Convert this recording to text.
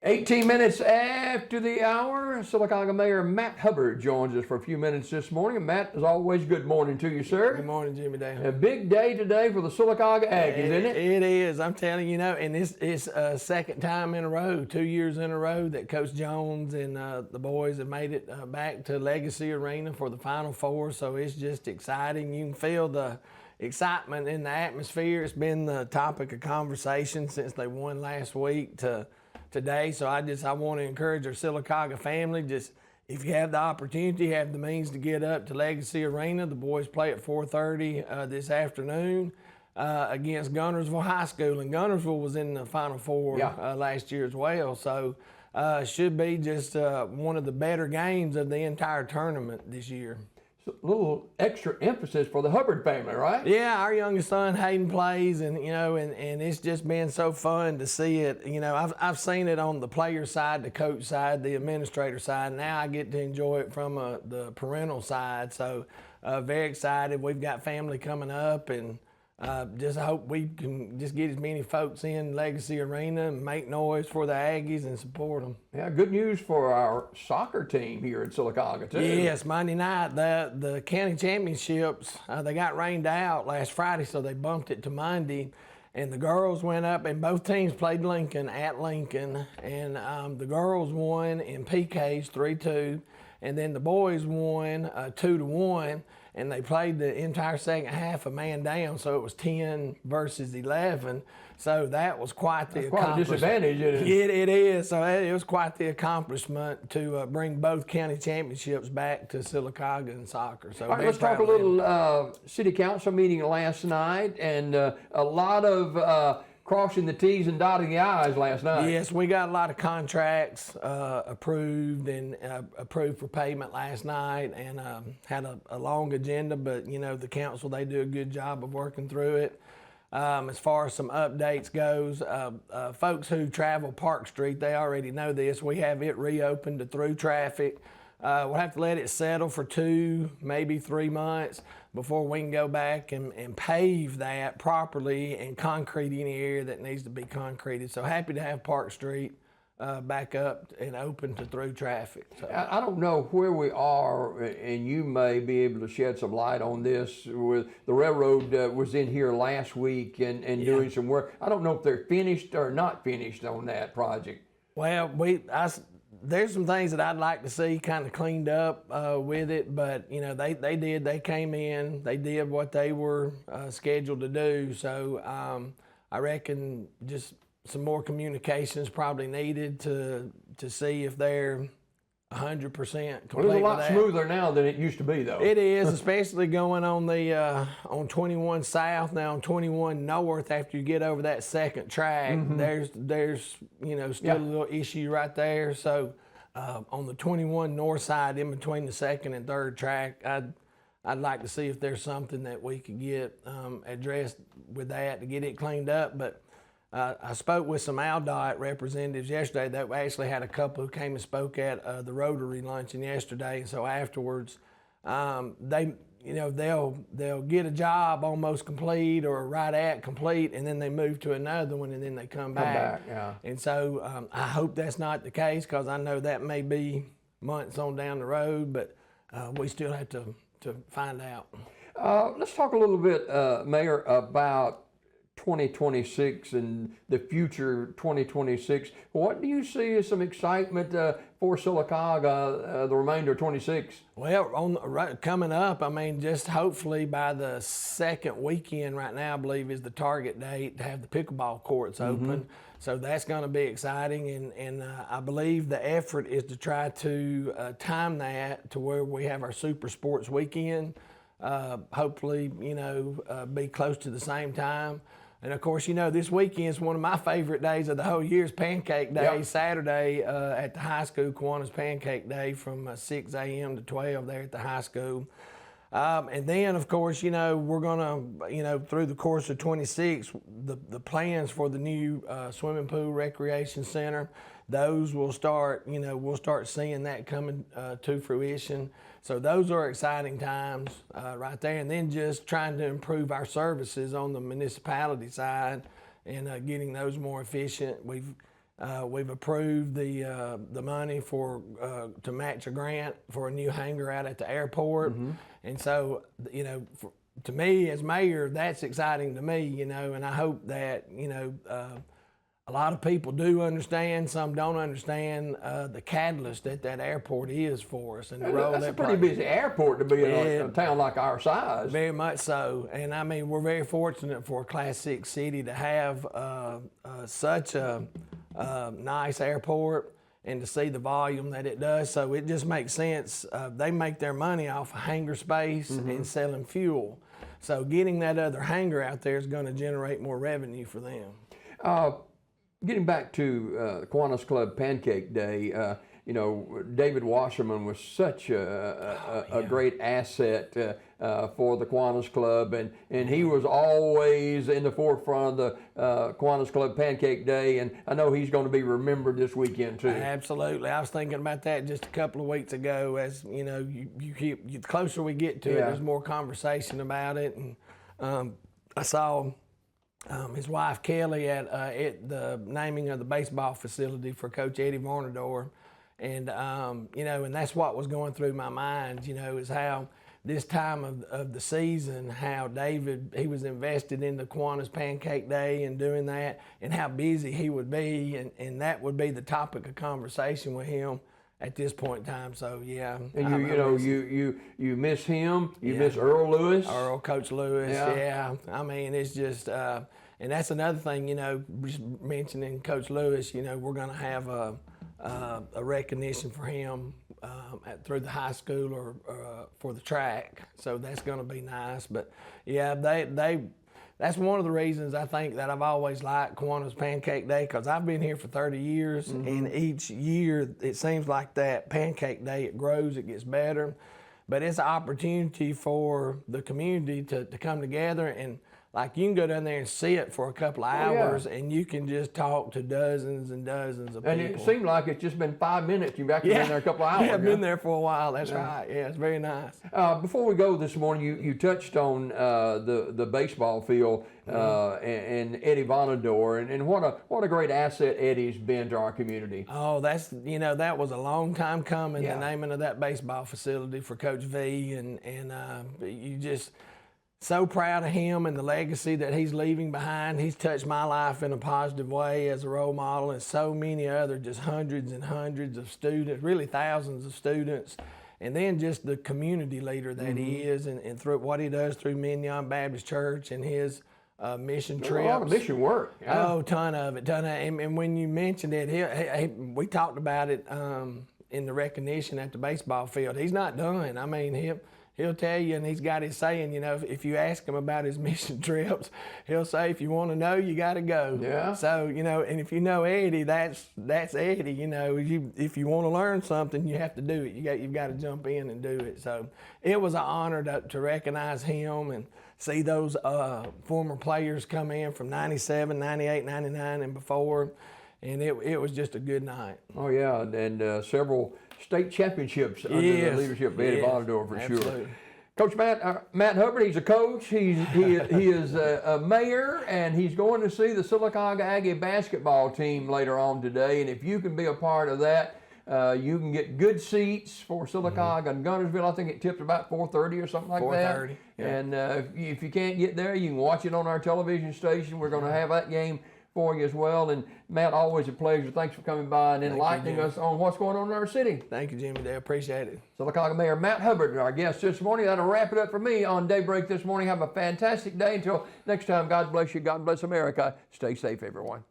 18 minutes after the hour, Sylacauga Mayor Matt Hubbard joins us for a few minutes this morning. And Matt, as always, good morning to you, sir. Good morning, Jimmy Dale. A big day today for the Sylacauga Aggies, isn't it? It is. I'm telling you, and it's a second time in a row, 2 years in a row that Coach Jones and the boys have made it back to Legacy Arena for the Final Four. So it's just exciting. You can feel the excitement in the atmosphere. It's been the topic of conversation since they won last week to today. So I want to encourage our Sylacauga family, just if you have the opportunity, have the means to get up to Legacy Arena. The boys play at 4:30 this afternoon against Guntersville High School, and Guntersville was in the Final Four last year as well. So should be just one of the better games of the entire tournament this year. A little extra emphasis for the Hubbard family, right? Yeah, our youngest son Hayden plays, and and it's just been so fun to see it. I've seen it on the player side, the coach side, the administrator side. Now I get to enjoy it from the parental side. So very excited. We've got family coming up, and just hope we can just get as many folks in Legacy Arena and make noise for the Aggies and support them. Yeah, good news for our soccer team here at Sylacauga too. Yes, Monday night, the county championships, they got rained out last Friday, so they bumped it to Monday. And the girls went up, and both teams played Lincoln at Lincoln. And the girls won in PKs 3-2, and then the boys won 2-1. And they played the entire second half a man down, so it was 10 versus 11. So that was quite the accomplishment. Quite a disadvantage, isn't it? It is. So it was quite the accomplishment to bring both county championships back to Sylacauga in soccer. So all right, let's talk a little city council meeting last night, and a lot of crossing the T's and dotting the I's last night. Yes, we got a lot of contracts approved and approved for payment last night, and had a long agenda, but the council, they do a good job of working through it. As far as some updates goes, folks who travel Park Street, they already know this. We have it reopened to through traffic. We'll have to let it settle for 2, maybe 3 months before we can go back and pave that properly and concrete any area that needs to be concreted. So happy to have Park Street back up and open to through traffic. So. I don't know where we are, and you may be able to shed some light on this. With the railroad was in here last week and doing some work. I don't know if they're finished or not finished on that project. Well, there's some things that I'd like to see kind of cleaned up with it, but they came in, they did what they were scheduled to do. So I reckon just some more communication is probably needed to see if they're 100% complete. Well, it's a lot smoother now than it used to be, though. It is, especially going on the on 21 South, now on 21 North. After you get over that second track, there's still a little issue right there. So on the 21 North side, in between the second and third track, I'd like to see if there's something that we could get addressed with that to get it cleaned up. But I spoke with some ALDOT representatives yesterday. That we actually had a couple who came and spoke at the Rotary luncheon yesterday. So afterwards, they'll get a job almost complete or right at complete, and then they move to another one, and then they come back. And so I hope that's not the case, because I know that may be months on down the road, but we still have to find out. Let's talk a little bit, Mayor, about 2026 and the future 2026. What do you see as some excitement for Sylacauga the remainder of 26? Well, coming up, just hopefully by the second weekend right now, I believe is the target date to have the pickleball courts open. So that's going to be exciting, and I believe the effort is to try to time that to where we have our Super Sports weekend. Hopefully, be close to the same time. And of course, this weekend is one of my favorite days of the whole year, is Pancake Day. Yep. Saturday at the high school, Kiwanis Pancake Day from 6 a.m. to 12 there at the high school. And then, of course, we're going to, through the course of 26, the plans for the new swimming pool recreation center, those will start, we'll start seeing that coming to fruition. So those are exciting times right there. And then just trying to improve our services on the municipality side and getting those more efficient. We've We've approved the money for to match a grant for a new hangar out at the airport, and so to me as mayor, that's exciting to me, and I hope that a lot of people do understand, some don't understand the catalyst that airport is for us and the role That's that a pretty busy airport to be in a town like our size. Very much so, and I mean we're very fortunate for a Class 6 city to have such a nice airport and to see the volume that it does. So it just makes sense. They make their money off of hangar space and selling fuel. So getting that other hangar out there is going to generate more revenue for them. Getting back to Kiwanis Club Pancake Day, David Wasserman was such a great asset for the Kiwanis Club, and he was always in the forefront of the Kiwanis Club Pancake Day, and I know he's going to be remembered this weekend too. Absolutely. I was thinking about that just a couple of weeks ago. As the closer we get to it, there's more conversation about it, and I saw his wife Kelly at the naming of the baseball facility for Coach Eddie Varnador, and and that's what was going through my mind. Is how this time of the season, how David, he was invested in the Kiwanis Pancake Day and doing that, and how busy he would be, and that would be the topic of conversation with him at this point in time. So yeah, and you miss him. You miss Earl Lewis, Coach Lewis. Yeah. I mean, it's just and that's another thing. Just mentioning Coach Lewis. We're going to have a recognition for him through the high school or for the track. So that's going to be nice. But yeah, that's one of the reasons I think that I've always liked Kiwanis Pancake Day, because I've been here for 30 years, and each year it seems like that Pancake Day, it grows, it gets better. But it's an opportunity for the community to come together, and like you can go down there and sit for a couple of hours, and you can just talk to dozens and dozens of people. And it seemed like it's just been 5 minutes. You've actually been there a couple of hours. Yeah, I've been there for a while. That's right. Yeah, it's very nice. Before we go this morning, you touched on the baseball field and Eddie Vonador, and what a great asset Eddie's been to our community. Oh, that's that was a long time coming. The naming of that baseball facility for Coach V, and you just. So proud of him and the legacy that he's leaving behind. He's touched my life in a positive way as a role model, and so many other, just hundreds and hundreds of students, really thousands of students. And then just the community leader that he is, and through what he does through Mignon Baptist Church and his mission trips. A lot of mission work. Yeah. Oh, ton of it. And when you mentioned it, we talked about it in the recognition at the baseball field. He's not done. I mean, He'll tell you, and he's got his saying, if you ask him about his mission trips, he'll say, if you want to know, you got to go. Yeah. So, and if you know Eddie, that's Eddie. If you want to learn something, you have to do it. You've got to jump in and do it. So it was an honor to recognize him and see those former players come in from 97, 98, 99, and before. And it was just a good night. Oh, yeah, and several state championships under the leadership of Eddie Vonador, for sure. Coach Matt Hubbard, he's a coach. He is a mayor, and he's going to see the Sylacauga Aggie basketball team later on today. And if you can be a part of that, you can get good seats for Sylacauga and Guntersville. I think it tips about 4:30 or something like that. 4:30. Yeah. And if you can't get there, you can watch it on our television station. We're going to have that game for you as well. And Matt, always a pleasure. Thanks for coming by and enlightening us on what's going on in our city. Thank you, Jimmy. I appreciate it. Sylacauga Mayor Matt Hubbard, our guest this morning. That'll wrap it up for me on Daybreak this morning. Have a fantastic day. Until next time, God bless you. God bless America. Stay safe, everyone.